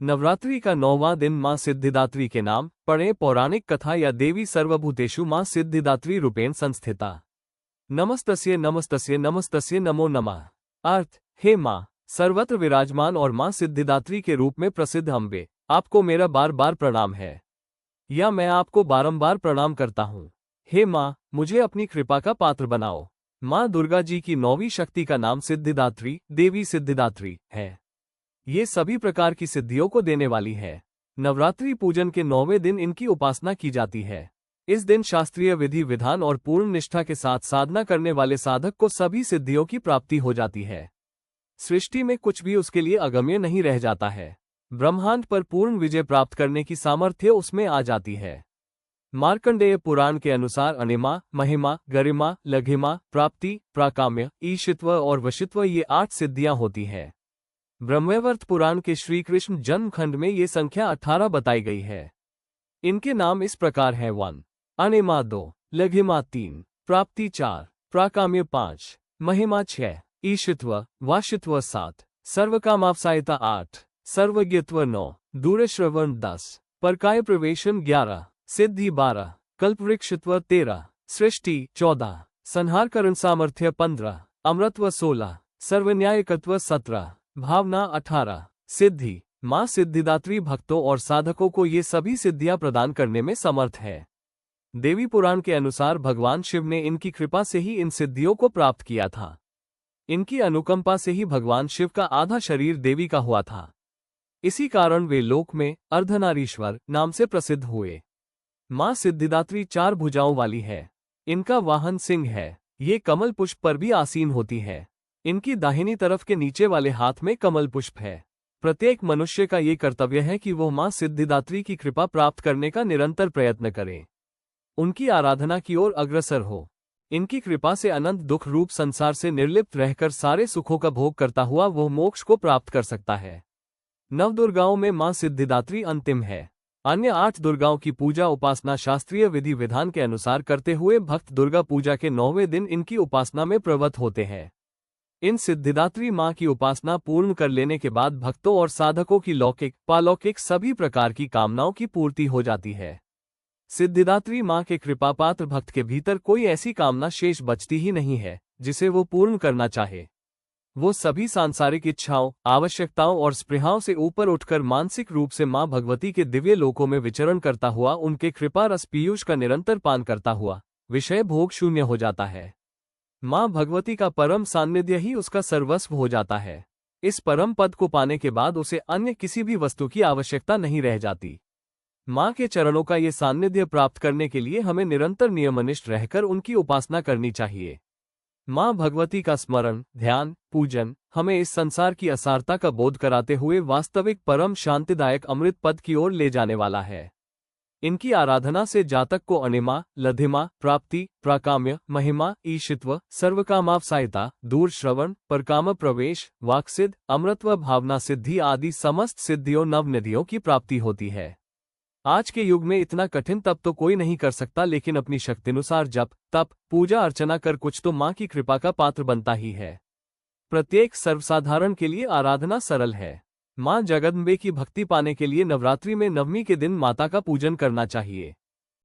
नवरात्रि का 9वां दिन मां सिद्धिदात्री के नाम पढ़ें। पौराणिक कथा या देवी सर्वभूतेषु मां सिद्धिदात्री रूपेण संस्थिता। नमस्तस्ये नमस्तस्ये नमस्तस्ये नमो नमः। अर्थ, हे मां, सर्वत्र विराजमान और मां सिद्धिदात्री के रूप में प्रसिद्ध अम्बे, आपको मेरा बार बार प्रणाम है, या मैं आपको बारंबार प्रणाम करता हूँ। हे मां, मुझे अपनी कृपा का पात्र बनाओ। मां दुर्गा जी की 9वीं शक्ति का नाम सिद्धिदात्री, देवी सिद्धिदात्री है। ये सभी प्रकार की सिद्धियों को देने वाली है। नवरात्रि पूजन के 9वें दिन इनकी उपासना की जाती है। इस दिन शास्त्रीय विधि विधान और पूर्ण निष्ठा के साथ साधना करने वाले साधक को सभी सिद्धियों की प्राप्ति हो जाती है। सृष्टि में कुछ भी उसके लिए अगम्य नहीं रह जाता है। ब्रह्मांड पर पूर्ण विजय प्राप्त करने की सामर्थ्य उसमें आ जाती है। मार्कंडेय पुराण के अनुसार अनिमा, महिमा, गरिमा, लघिमा, प्राप्ति, प्राकाम्य, ईशित्व और वशित्व ये 8 सिद्धियां होती हैं। ब्रह्मवैवर्त पुराण के श्री कृष्ण जन्म खंड में ये संख्या 18 बताई गई है। इनके नाम इस प्रकार हैं: 1. अनिमा 2, लघिमा 3, प्राप्ति 4, प्राकाम्य 5, महिमा 6, ईशित्व वाशित्व 7, सर्वकामाप्सायिता 8, सर्वज्ञत्व 9, दूरश्रवण 10, परकाय प्रवेशन 11, सिद्धि 12, कल्पवृक्षत्व 13, सृष्टि 14, संहारकरण सामर्थ्य 15, अमृतत्व 16, सर्वन्यायकत्व 17, भावना 18, सिद्धि। मां सिद्धिदात्री भक्तों और साधकों को ये सभी सिद्धियां प्रदान करने में समर्थ है। देवी पुराण के अनुसार भगवान शिव ने इनकी कृपा से ही इन सिद्धियों को प्राप्त किया था। इनकी अनुकंपा से ही भगवान शिव का आधा शरीर देवी का हुआ था। इसी कारण वे लोक में अर्धनारीश्वर नाम से प्रसिद्ध हुए। मां सिद्धिदात्री 4 भुजाओं वाली है। इनका वाहन सिंह है। ये कमल पुष्प पर भी आसीन होती है। इनकी दाहिनी तरफ के नीचे वाले हाथ में कमल पुष्प है। प्रत्येक मनुष्य का ये कर्तव्य है कि वह मां सिद्धिदात्री की कृपा प्राप्त करने का निरंतर प्रयत्न करे, उनकी आराधना की ओर अग्रसर हो। इनकी कृपा से अनंत दुख रूप संसार से निर्लिप्त रहकर सारे सुखों का भोग करता हुआ वह मोक्ष को प्राप्त कर सकता है। नवदुर्गाओं में मां सिद्धिदात्री अंतिम है। अन्य 8 दुर्गाओं की पूजा उपासना शास्त्रीय विधि विधान के अनुसार करते हुए भक्त दुर्गा पूजा के 9वें दिन इनकी उपासना में प्रवृत्त होते हैं। इन सिद्धिदात्री मां की उपासना पूर्ण कर लेने के बाद भक्तों और साधकों की लौकिक पालौकिक सभी प्रकार की कामनाओं की पूर्ति हो जाती है। सिद्धिदात्री मां के कृपापात्र भक्त के भीतर कोई ऐसी कामना शेष बचती ही नहीं है जिसे वो पूर्ण करना चाहे। वो सभी सांसारिक इच्छाओं, आवश्यकताओं और स्पृहाओं से ऊपर उठकर मानसिक रूप से मां भगवती के दिव्य लोकों में विचरण करता हुआ उनके कृपा रस पीयूष का निरंतर पान करता हुआ विषय भोग शून्य हो जाता है। मां भगवती का परम सान्निध्य ही उसका सर्वस्व हो जाता है। इस परम पद को पाने के बाद उसे अन्य किसी भी वस्तु की आवश्यकता नहीं रह जाती। मां के चरणों का ये सान्निध्य प्राप्त करने के लिए हमें निरंतर नियमनिष्ठ रहकर उनकी उपासना करनी चाहिए। मां भगवती का स्मरण, ध्यान, पूजन हमें इस संसार की असारता का बोध कराते हुए वास्तविक परम शांतिदायक अमृत पद की ओर ले जाने वाला है। इनकी आराधना से जातक को अनिमा, लधिमा, प्राप्ति, प्राकाम्य, महिमा, ईशित्व, सर्वकामाप्सायिता, दूर श्रवण, परकाम प्रवेश, वाक्सिद्ध, अमृतत्व, भावना सिद्धि आदि समस्त सिद्धियों नवनिधियों की प्राप्ति होती है। आज के युग में इतना कठिन तप तो कोई नहीं कर सकता, लेकिन अपनी शक्तिनुसार जप, तप, पूजा अर्चना कर कुछ तो मां की कृपा का पात्र बनता ही है। प्रत्येक सर्वसाधारण के लिए आराधना सरल है। मां जगदम्बे की भक्ति पाने के लिए नवरात्रि में 9वीं के दिन माता का पूजन करना चाहिए।